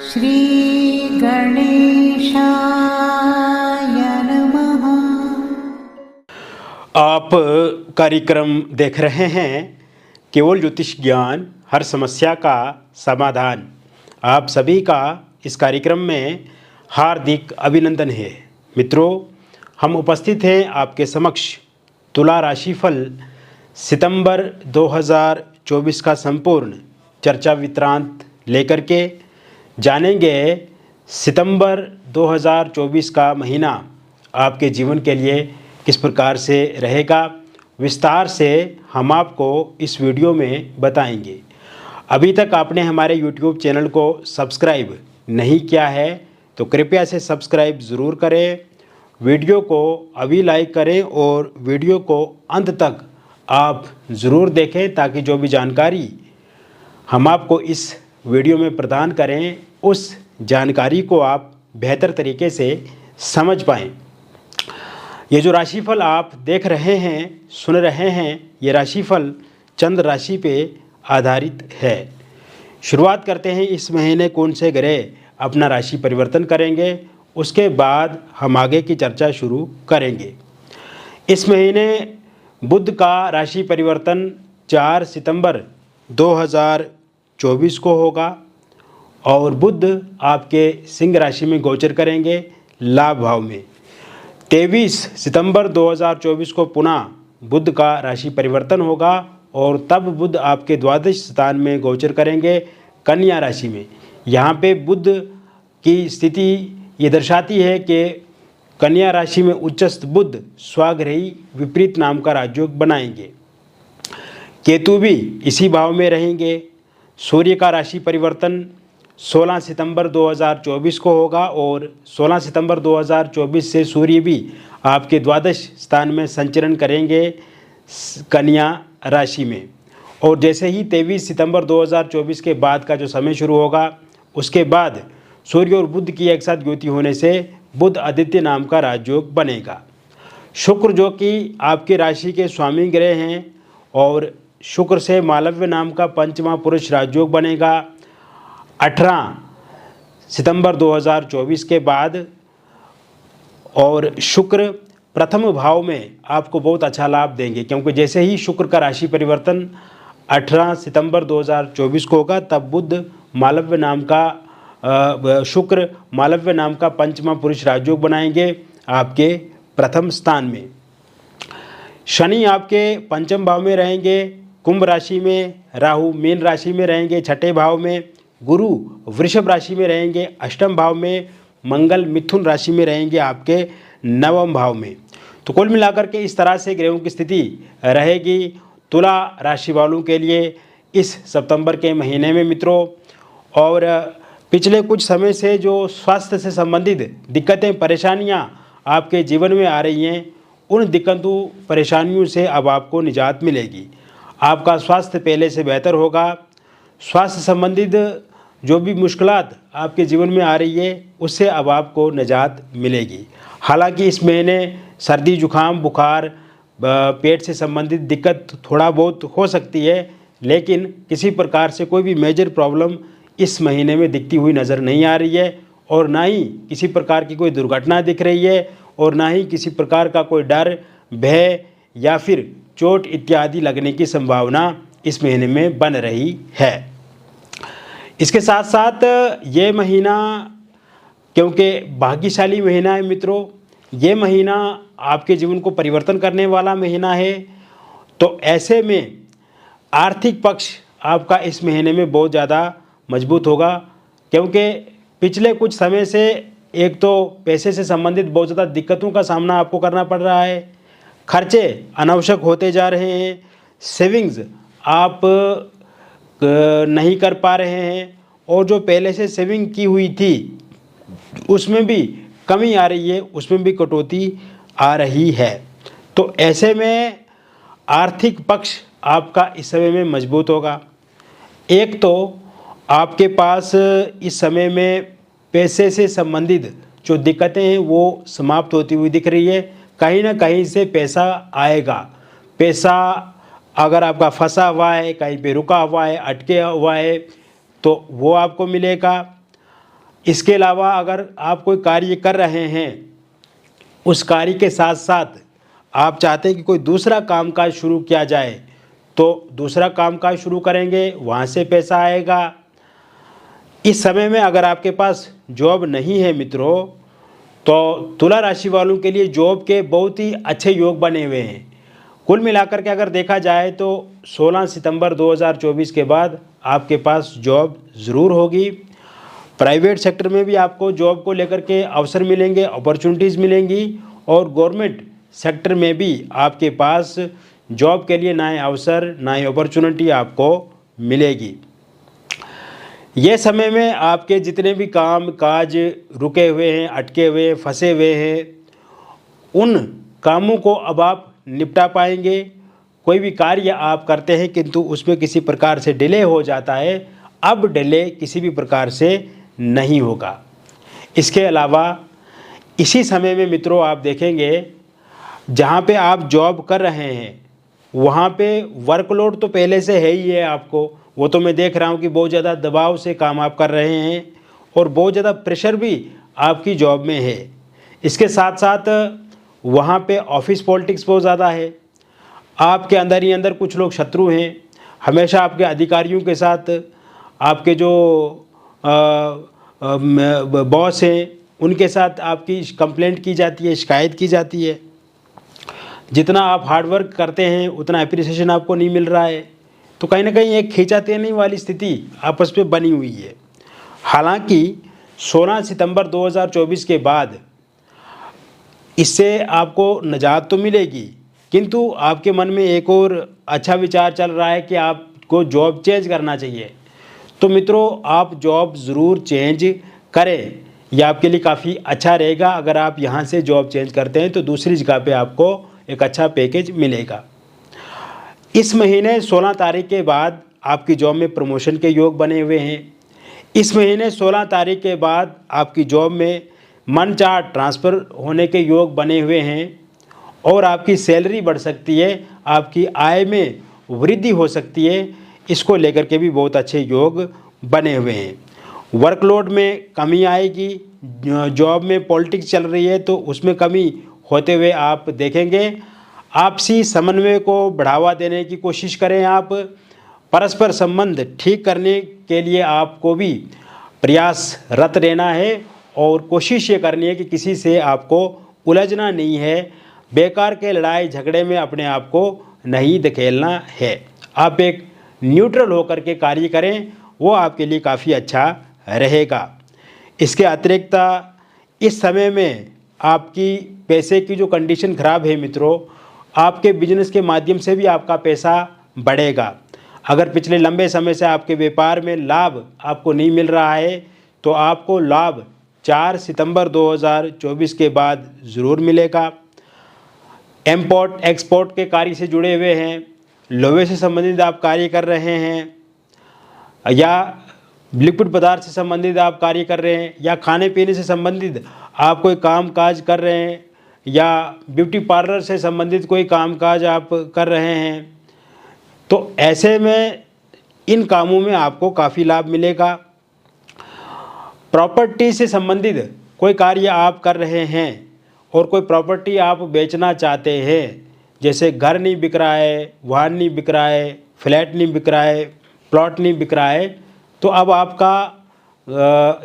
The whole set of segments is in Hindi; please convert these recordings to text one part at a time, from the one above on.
श्री गणेशाय नमः। आप कार्यक्रम देख रहे हैं केवल ज्योतिष ज्ञान, हर समस्या का समाधान। आप सभी का इस कार्यक्रम में हार्दिक अभिनंदन है। मित्रों, हम उपस्थित हैं आपके समक्ष तुला राशिफल सितंबर 2024 का संपूर्ण चर्चा विवरांत लेकर के जानेंगे। सितंबर 2024 का महीना आपके जीवन के लिए किस प्रकार से रहेगा, विस्तार से हम आपको इस वीडियो में बताएंगे। अभी तक आपने हमारे YouTube चैनल को सब्सक्राइब नहीं किया है तो कृपया से सब्सक्राइब ज़रूर करें, वीडियो को अभी लाइक करें और वीडियो को अंत तक आप ज़रूर देखें ताकि जो भी जानकारी हम आपको इस वीडियो में प्रदान करें उस जानकारी को आप बेहतर तरीके से समझ पाएँ। ये जो राशिफल आप देख रहे हैं, सुन रहे हैं, ये राशिफल चंद्र राशि पे आधारित है। शुरुआत करते हैं इस महीने कौन से ग्रह अपना राशि परिवर्तन करेंगे, उसके बाद हम आगे की चर्चा शुरू करेंगे। इस महीने बुध का राशि परिवर्तन 4 सितंबर 2024 को होगा और बुध आपके सिंह राशि में गोचर करेंगे लाभ भाव में। 23 सितंबर 2024 को पुनः बुध का राशि परिवर्तन होगा और तब बुध आपके द्वादश स्थान में गोचर करेंगे कन्या राशि में। यहाँ पे बुध की स्थिति ये दर्शाती है कि कन्या राशि में उच्चस्थ बुध स्वाग्रही विपरीत नाम का राजयोग बनाएंगे। केतु भी इसी भाव में रहेंगे। सूर्य का राशि परिवर्तन 16 सितंबर 2024 को होगा और 16 सितंबर 2024 से सूर्य भी आपके द्वादश स्थान में संचरण करेंगे कन्या राशि में। और जैसे ही 23 सितंबर 2024 के बाद का जो समय शुरू होगा, उसके बाद सूर्य और बुध की एक साथ युति होने से बुध आदित्य नाम का राजयोग बनेगा। शुक्र जो कि आपकी राशि के स्वामी ग्रह हैं और शुक्र से मालव्य नाम का पंचमा पुरुष राजयोग बनेगा 18 सितंबर 2024 के बाद। और शुक्र प्रथम भाव में आपको बहुत अच्छा लाभ देंगे, क्योंकि जैसे ही शुक्र का राशि परिवर्तन 18 सितंबर 2024 को होगा तब बुध मालव्य नाम का शुक्र मालव्य नाम का पंचमा पुरुष राजयोग बनाएंगे आपके प्रथम स्थान में। शनि आपके पंचम भाव में रहेंगे कुंभ राशि में, राहु मीन राशि में रहेंगे छठे भाव में, गुरु वृषभ राशि में रहेंगे अष्टम भाव में, मंगल मिथुन राशि में रहेंगे आपके नवम भाव में। तो कुल मिलाकर के इस तरह से ग्रहों की स्थिति रहेगी तुला राशि वालों के लिए इस सितंबर के महीने में मित्रों। और पिछले कुछ समय से जो स्वास्थ्य से संबंधित दिक्कतें परेशानियां आपके जीवन में आ रही हैं, उन दिक्कतों परेशानियों से अब आपको निजात मिलेगी। आपका स्वास्थ्य पहले से बेहतर होगा। स्वास्थ्य संबंधित जो भी मुश्किलात आपके जीवन में आ रही है उससे अब आपको निजात मिलेगी। हालांकि इस महीने सर्दी जुखाम बुखार पेट से संबंधित दिक्कत थोड़ा बहुत हो सकती है, लेकिन किसी प्रकार से कोई भी मेजर प्रॉब्लम इस महीने में दिखती हुई नज़र नहीं आ रही है और ना ही किसी प्रकार की कोई दुर्घटना दिख रही है और ना ही किसी प्रकार का कोई डर भय या फिर चोट इत्यादि लगने की संभावना इस महीने में बन रही है। इसके साथ साथ ये महीना क्योंकि भाग्यशाली महीना है मित्रों, ये महीना आपके जीवन को परिवर्तन करने वाला महीना है। तो ऐसे में आर्थिक पक्ष आपका इस महीने में बहुत ज़्यादा मजबूत होगा, क्योंकि पिछले कुछ समय से एक तो पैसे से संबंधित बहुत ज़्यादा दिक्कतों का सामना आपको करना पड़ रहा है, खर्चे अनावश्यक होते जा रहे हैं, सेविंग्स आप नहीं कर पा रहे हैं और जो पहले से सेविंग की हुई थी उसमें भी कमी आ रही है, उसमें भी कटौती आ रही है। तो ऐसे में आर्थिक पक्ष आपका इस समय में मजबूत होगा। एक तो आपके पास इस समय में पैसे से संबंधित जो दिक्कतें हैं वो समाप्त होती हुई दिख रही है। कहीं ना कहीं से पैसा आएगा। पैसा अगर आपका फंसा हुआ है, कहीं पे रुका हुआ है, अटके हुआ है, तो वो आपको मिलेगा। इसके अलावा अगर आप कोई कार्य कर रहे हैं, उस कार्य के साथ साथ आप चाहते हैं कि कोई दूसरा कामकाज शुरू किया जाए, तो दूसरा कामकाज शुरू करेंगे, वहाँ से पैसा आएगा। इस समय में अगर आपके पास जॉब नहीं है मित्रों, तो तुला राशि वालों के लिए जॉब के बहुत ही अच्छे योग बने हुए हैं। कुल मिलाकर के अगर देखा जाए तो 16 सितंबर 2024 के बाद आपके पास जॉब ज़रूर होगी। प्राइवेट सेक्टर में भी आपको जॉब को लेकर के अवसर मिलेंगे, अपॉर्चुनिटीज़ मिलेंगी, और गवर्नमेंट सेक्टर में भी आपके पास जॉब के लिए नए अवसर, नई अपॉर्चुनिटी आपको मिलेगी। ये समय में आपके जितने भी काम काज रुके हुए हैं, अटके हुए, फंसे हुए हैं, उन कामों को अब आप निपटा पाएंगे। कोई भी कार्य आप करते हैं किंतु उसमें किसी प्रकार से डिले हो जाता है, अब डिले किसी भी प्रकार से नहीं होगा। इसके अलावा इसी समय में मित्रों आप देखेंगे, जहाँ पे आप जॉब कर रहे हैं वहाँ पे वर्कलोड तो पहले से है ही है आपको, वो तो मैं देख रहा हूँ कि बहुत ज़्यादा दबाव से काम आप कर रहे हैं और बहुत ज़्यादा प्रेशर भी आपकी जॉब में है। इसके साथ साथ वहाँ पे ऑफिस पॉलिटिक्स बहुत ज़्यादा है, आपके अंदर ही अंदर कुछ लोग शत्रु हैं, हमेशा आपके अधिकारियों के साथ आपके जो बॉस हैं उनके साथ आपकी कंप्लेंट की जाती है, शिकायत की जाती है। जितना आप हार्डवर्क करते हैं उतना अप्रिसिएशन आपको नहीं मिल रहा है, तो कहीं ना कहीं एक खींचातानी वाली स्थिति आपस में बनी हुई है। हालांकि 16 सितंबर 2024 के बाद इससे आपको निजात तो मिलेगी, किंतु आपके मन में एक और अच्छा विचार चल रहा है कि आपको जॉब चेंज करना चाहिए। तो मित्रों, आप जॉब ज़रूर चेंज करें, यह आपके लिए काफ़ी अच्छा रहेगा। अगर आप यहाँ से जॉब चेंज करते हैं तो दूसरी जगह पे आपको एक अच्छा पैकेज मिलेगा। इस महीने 16 तारीख के बाद आपकी जॉब में प्रमोशन के योग बने हुए हैं। इस महीने 16 तारीख के बाद आपकी जॉब में मनचाहा ट्रांसफ़र होने के योग बने हुए हैं और आपकी सैलरी बढ़ सकती है, आपकी आय में वृद्धि हो सकती है। इसको लेकर के भी बहुत अच्छे योग बने हुए हैं। वर्कलोड में कमी आएगी, जॉब में पॉलिटिक्स चल रही है तो उसमें कमी होते हुए आप देखेंगे। आपसी समन्वय को बढ़ावा देने की कोशिश करें। आप परस्पर संबंध ठीक करने के लिए आपको भी प्रयासरत रहना है और कोशिश ये करनी है कि किसी से आपको उलझना नहीं है, बेकार के लड़ाई झगड़े में अपने आप को नहीं धकेलना है। आप एक न्यूट्रल होकर के कार्य करें, वो आपके लिए काफ़ी अच्छा रहेगा। इसके अतिरिक्त इस समय में आपकी पैसे की जो कंडीशन ख़राब है मित्रों, आपके बिजनेस के माध्यम से भी आपका पैसा बढ़ेगा। अगर पिछले लंबे समय से आपके व्यापार में लाभ आपको नहीं मिल रहा है तो आपको लाभ 4 सितंबर 2024 के बाद ज़रूर मिलेगा। इंपोर्ट एक्सपोर्ट के कार्य से जुड़े हुए हैं, लोहे से संबंधित आप कार्य कर रहे हैं, या लिक्विड पदार्थ से संबंधित आप कार्य कर रहे हैं, या खाने पीने से संबंधित आप कोई काम काज कर रहे हैं, या ब्यूटी पार्लर से संबंधित कोई काम काज आप कर रहे हैं, तो ऐसे में इन कामों में आपको काफ़ी लाभ मिलेगा। प्रॉपर्टी से संबंधित कोई कार्य आप कर रहे हैं और कोई प्रॉपर्टी आप बेचना चाहते हैं, जैसे घर नहीं बिक रहा है, वाहन नहीं बिक रहा है, फ्लैट नहीं बिक रहा है, प्लॉट नहीं बिक रहा है, तो अब आपका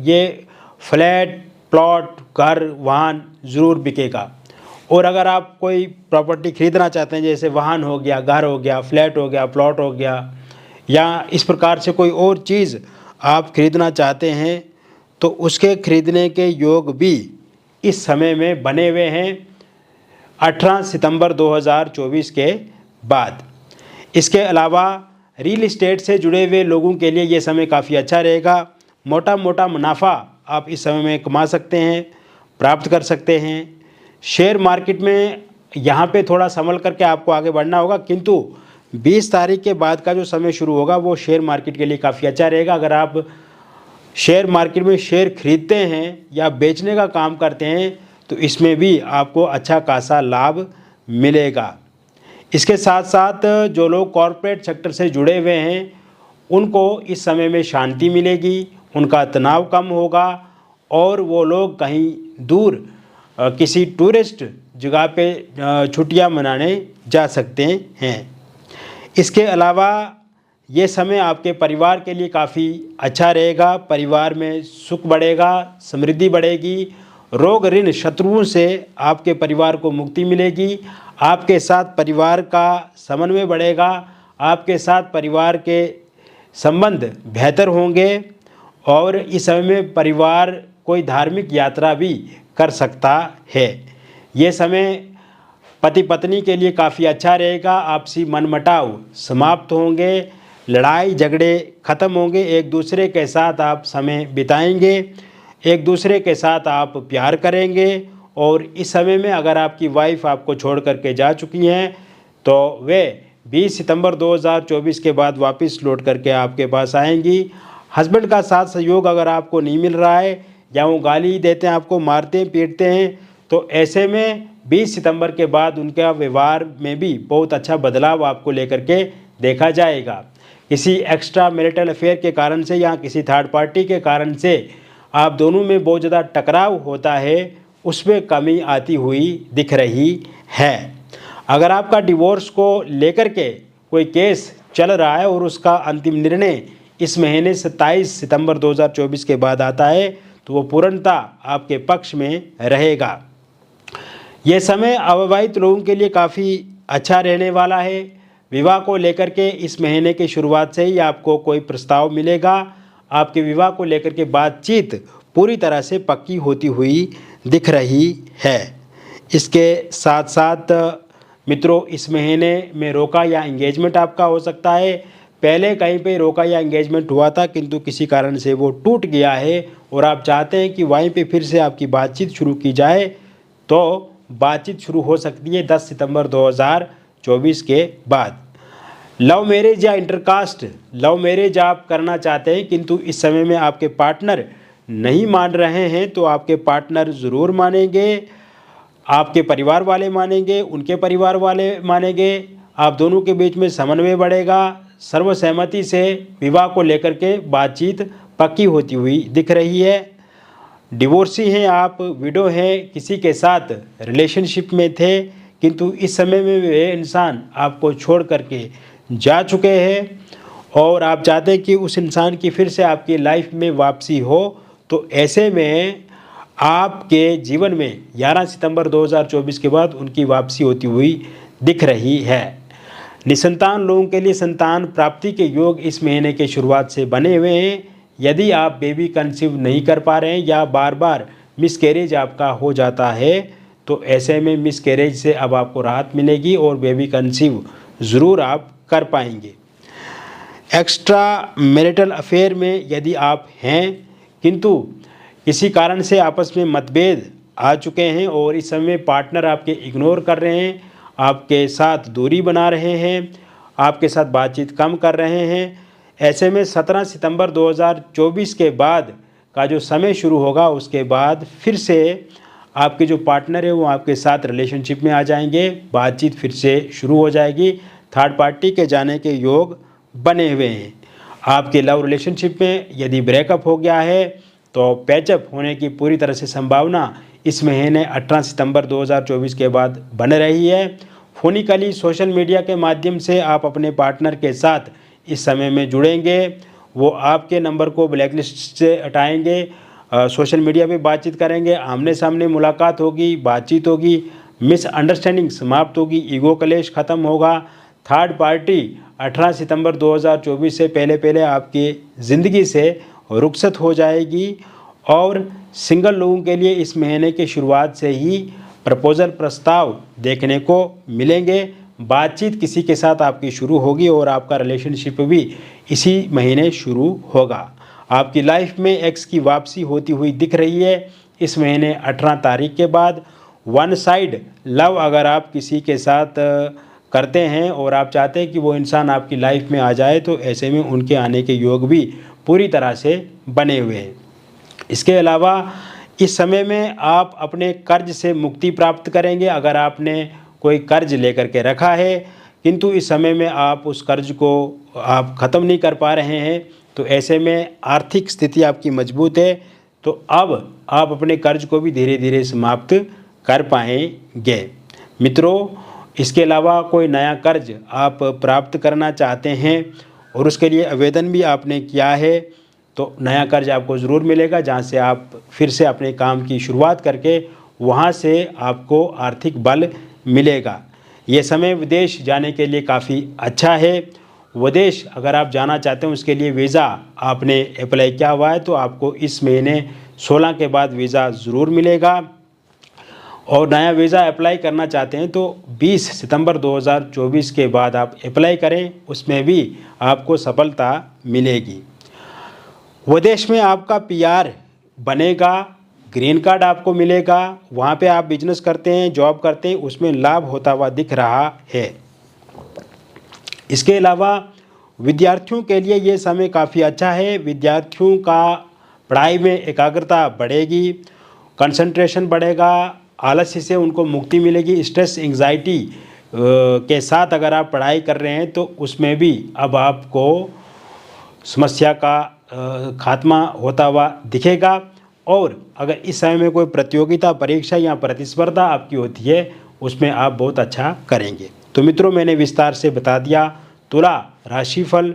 ये फ्लैट, प्लॉट, घर, वाहन ज़रूर बिकेगा। और अगर आप कोई प्रॉपर्टी खरीदना चाहते हैं, जैसे वाहन हो गया, घर हो गया, फ्लैट हो गया, प्लॉट हो गया, या इस प्रकार से कोई और चीज़ आप खरीदना चाहते हैं, तो उसके खरीदने के योग भी इस समय में बने हुए हैं 18 सितंबर 2024 के बाद। इसके अलावा रियल इस्टेट से जुड़े हुए लोगों के लिए ये समय काफ़ी अच्छा रहेगा। मोटा मोटा मुनाफा आप इस समय में कमा सकते हैं, प्राप्त कर सकते हैं। शेयर मार्केट में यहाँ पे थोड़ा संभल करके आपको आगे बढ़ना होगा, किंतु 20 तारीख के बाद का जो समय शुरू होगा वो शेयर मार्केट के लिए काफ़ी अच्छा रहेगा। अगर आप शेयर मार्केट में शेयर खरीदते हैं या बेचने का काम करते हैं तो इसमें भी आपको अच्छा खासा लाभ मिलेगा। इसके साथ साथ जो लोग कॉरपोरेट सेक्टर से जुड़े हुए हैं, उनको इस समय में शांति मिलेगी, उनका तनाव कम होगा और वो लोग कहीं दूर किसी टूरिस्ट जगह पे छुट्टियां मनाने जा सकते हैं। इसके अलावा ये समय आपके परिवार के लिए काफ़ी अच्छा रहेगा। परिवार में सुख बढ़ेगा, समृद्धि बढ़ेगी, रोग ऋण शत्रुओं से आपके परिवार को मुक्ति मिलेगी। आपके साथ परिवार का समन्वय बढ़ेगा, आपके साथ परिवार के संबंध बेहतर होंगे और इस समय में परिवार कोई धार्मिक यात्रा भी कर सकता है। ये समय पति पत्नी के लिए काफ़ी अच्छा रहेगा। आपसी मनमुटाव समाप्त होंगे, लड़ाई झगड़े ख़त्म होंगे, एक दूसरे के साथ आप समय बिताएंगे, एक दूसरे के साथ आप प्यार करेंगे। और इस समय में अगर आपकी वाइफ आपको छोड़ करके जा चुकी हैं तो वे 20 सितंबर 2024 के बाद वापस लौट करके आपके पास आएंगी। हस्बैंड का साथ सहयोग अगर आपको नहीं मिल रहा है या वो गाली देते हैं, आपको मारते हैं, पीटते हैं, तो ऐसे में 20 सितंबर के बाद उनका व्यवहार में भी बहुत अच्छा बदलाव आपको लेकर के देखा जाएगा। किसी एक्स्ट्रा मैरिटल अफेयर के कारण से या किसी थर्ड पार्टी के कारण से आप दोनों में बहुत ज़्यादा टकराव होता है, उसमें कमी आती हुई दिख रही है। अगर आपका डिवोर्स को लेकर के कोई केस चल रहा है और उसका अंतिम निर्णय इस महीने 27 सितंबर 2024 के बाद आता है तो वो पूर्णतः आपके पक्ष में रहेगा। ये समय अविवाहित लोगों के लिए काफ़ी अच्छा रहने वाला है। विवाह को लेकर के इस महीने की शुरुआत से ही आपको कोई प्रस्ताव मिलेगा। आपके विवाह को लेकर के बातचीत पूरी तरह से पक्की होती हुई दिख रही है। इसके साथ साथ मित्रों, इस महीने में रोका या एंगेजमेंट आपका हो सकता है। पहले कहीं पे रोका या एंगेजमेंट हुआ था किंतु किसी कारण से वो टूट गया है और आप चाहते हैं कि वहीं पे फिर से आपकी बातचीत शुरू की जाए, तो बातचीत शुरू हो सकती है 10 सितंबर 2024 के बाद। लव मैरिज या इंटरकास्ट लव मैरिज आप करना चाहते हैं किंतु इस समय में आपके पार्टनर नहीं मान रहे हैं, तो आपके पार्टनर ज़रूर मानेंगे, आपके परिवार वाले मानेंगे, उनके परिवार वाले मानेंगे। आप दोनों के बीच में समन्वय बढ़ेगा। सर्वसहमति से विवाह को लेकर के बातचीत पक्की होती हुई दिख रही है। डिवोर्सी हैं आप, विडो हैं, किसी के साथ रिलेशनशिप में थे किंतु इस समय में वे इंसान आपको छोड़ करके जा चुके हैं और आप चाहते हैं कि उस इंसान की फिर से आपकी लाइफ में वापसी हो, तो ऐसे में आपके जीवन में 11 सितंबर 2024 के बाद उनकी वापसी होती हुई दिख रही है। निसंतान लोगों के लिए संतान प्राप्ति के योग इस महीने के शुरुआत से बने हुए हैं। यदि आप बेबी कंसीव नहीं कर पा रहे हैं या बार बार मिसकैरेज आपका हो जाता है तो ऐसे में मिसकैरेज से अब आपको राहत मिलेगी और बेबी कंसीव ज़रूर आप कर पाएंगे। एक्स्ट्रा मैरिटल अफेयर में यदि आप हैं किंतु किसी कारण से आपस में मतभेद आ चुके हैं और इस समय पार्टनर आपके इग्नोर कर रहे हैं, आपके साथ दूरी बना रहे हैं, आपके साथ बातचीत कम कर रहे हैं, ऐसे में 17 सितंबर 2024 के बाद का जो समय शुरू होगा उसके बाद फिर से आपके जो पार्टनर है वो आपके साथ रिलेशनशिप में आ जाएंगे, बातचीत फिर से शुरू हो जाएगी। थर्ड पार्टी के जाने के योग बने हुए हैं। आपके लव रिलेशनशिप में यदि ब्रेकअप हो गया है तो पैचअप होने की पूरी तरह से संभावना इस महीने 18 सितंबर 2024 के बाद बन रही है। फोनिकली सोशल मीडिया के माध्यम से आप अपने पार्टनर के साथ इस समय में जुड़ेंगे, वो आपके नंबर को ब्लैकलिस्ट से हटाएंगे, सोशल मीडिया पे बातचीत करेंगे, आमने सामने मुलाकात होगी, बातचीत होगी, मिसअंडरस्टैंडिंग समाप्त होगी, ईगो कलेश ख़त्म होगा। थर्ड पार्टी 18 सितंबर 2024 से पहले आपकी ज़िंदगी से रुखसत हो जाएगी और सिंगल लोगों के लिए इस महीने की शुरुआत से ही प्रपोजल प्रस्ताव देखने को मिलेंगे। बातचीत किसी के साथ आपकी शुरू होगी और आपका रिलेशनशिप भी इसी महीने शुरू होगा। आपकी लाइफ में एक्स की वापसी होती हुई दिख रही है इस महीने 18 तारीख के बाद। वन साइड लव अगर आप किसी के साथ करते हैं और आप चाहते हैं कि वो इंसान आपकी लाइफ में आ जाए तो ऐसे में उनके आने के योग भी पूरी तरह से बने हुए हैं। इसके अलावा इस समय में आप अपने कर्ज से मुक्ति प्राप्त करेंगे। अगर आपने कोई कर्ज लेकर के रखा है किंतु इस समय में आप उस कर्ज को आप ख़त्म नहीं कर पा रहे हैं तो ऐसे में आर्थिक स्थिति आपकी मजबूत है तो अब आप अपने कर्ज को भी धीरे धीरे समाप्त कर पाएंगे। मित्रों, इसके अलावा कोई नया कर्ज आप प्राप्त करना चाहते हैं और उसके लिए आवेदन भी आपने किया है, तो नया कर्ज आपको ज़रूर मिलेगा, जहाँ से आप फिर से अपने काम की शुरुआत करके वहाँ से आपको आर्थिक बल मिलेगा। ये समय विदेश जाने के लिए काफ़ी अच्छा है। विदेश अगर आप जाना चाहते हैं, उसके लिए वीज़ा आपने अप्लाई किया हुआ है, तो आपको इस महीने 16 के बाद वीज़ा ज़रूर मिलेगा। और नया वीज़ा अप्लाई करना चाहते हैं तो 20 सितंबर 2024 के बाद आप अप्लाई करें, उसमें भी आपको सफलता मिलेगी। विदेश में आपका PR बनेगा, ग्रीन कार्ड आपको मिलेगा, वहाँ पे आप बिजनेस करते हैं, जॉब करते हैं, उसमें लाभ होता हुआ दिख रहा है। इसके अलावा विद्यार्थियों के लिए ये समय काफ़ी अच्छा है। विद्यार्थियों का पढ़ाई में एकाग्रता बढ़ेगी, कंसंट्रेशन बढ़ेगा, आलस्य से उनको मुक्ति मिलेगी। स्ट्रेस एंग्जाइटी के साथ अगर आप पढ़ाई कर रहे हैं तो उसमें भी अब आपको समस्या का खात्मा होता हुआ दिखेगा। और अगर इस समय में कोई प्रतियोगिता, परीक्षा या प्रतिस्पर्धा आपकी होती है, उसमें आप बहुत अच्छा करेंगे। तो मित्रों, मैंने विस्तार से बता दिया तुला राशिफल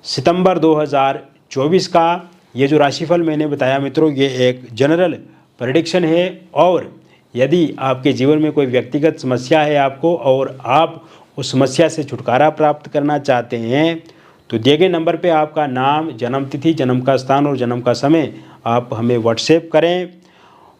सितंबर 2024 का। ये जो राशिफल मैंने बताया मित्रों, ये एक जनरल प्रेडिक्शन है। और यदि आपके जीवन में कोई व्यक्तिगत समस्या है आपको और आप उस समस्या से छुटकारा प्राप्त करना चाहते हैं, तो दिए गए नंबर पे आपका नाम, जन्म तिथि, जन्म का स्थान और जन्म का समय आप हमें व्हाट्सएप करें।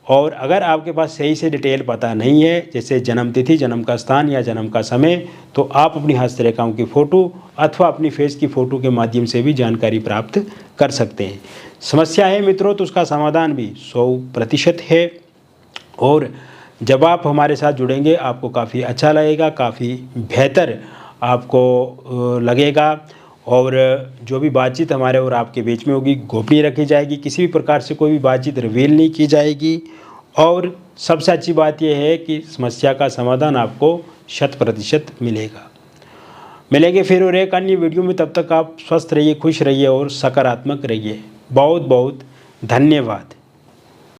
और अगर आपके पास सही से डिटेल पता नहीं है, जैसे जन्म तिथि, जन्म का स्थान या जन्म का समय, तो आप अपनी हस्तरेखाओं की फ़ोटो अथवा अपनी फेस की फ़ोटो के माध्यम से भी जानकारी प्राप्त कर सकते हैं। समस्या है मित्रों, तो उसका समाधान भी 100% है। और जब आप हमारे साथ जुड़ेंगे आपको काफ़ी अच्छा लगेगा, काफ़ी बेहतर आपको लगेगा। और जो भी बातचीत हमारे और आपके बीच में होगी गोपनीय रखी जाएगी, किसी भी प्रकार से कोई भी बातचीत रिवील नहीं की जाएगी। और सबसे अच्छी बात यह है कि समस्या का समाधान आपको 100% मिलेगा। मिलेंगे फिर और एक अन्य वीडियो में, तब तक आप स्वस्थ रहिए, खुश रहिए और सकारात्मक रहिए। बहुत बहुत धन्यवाद।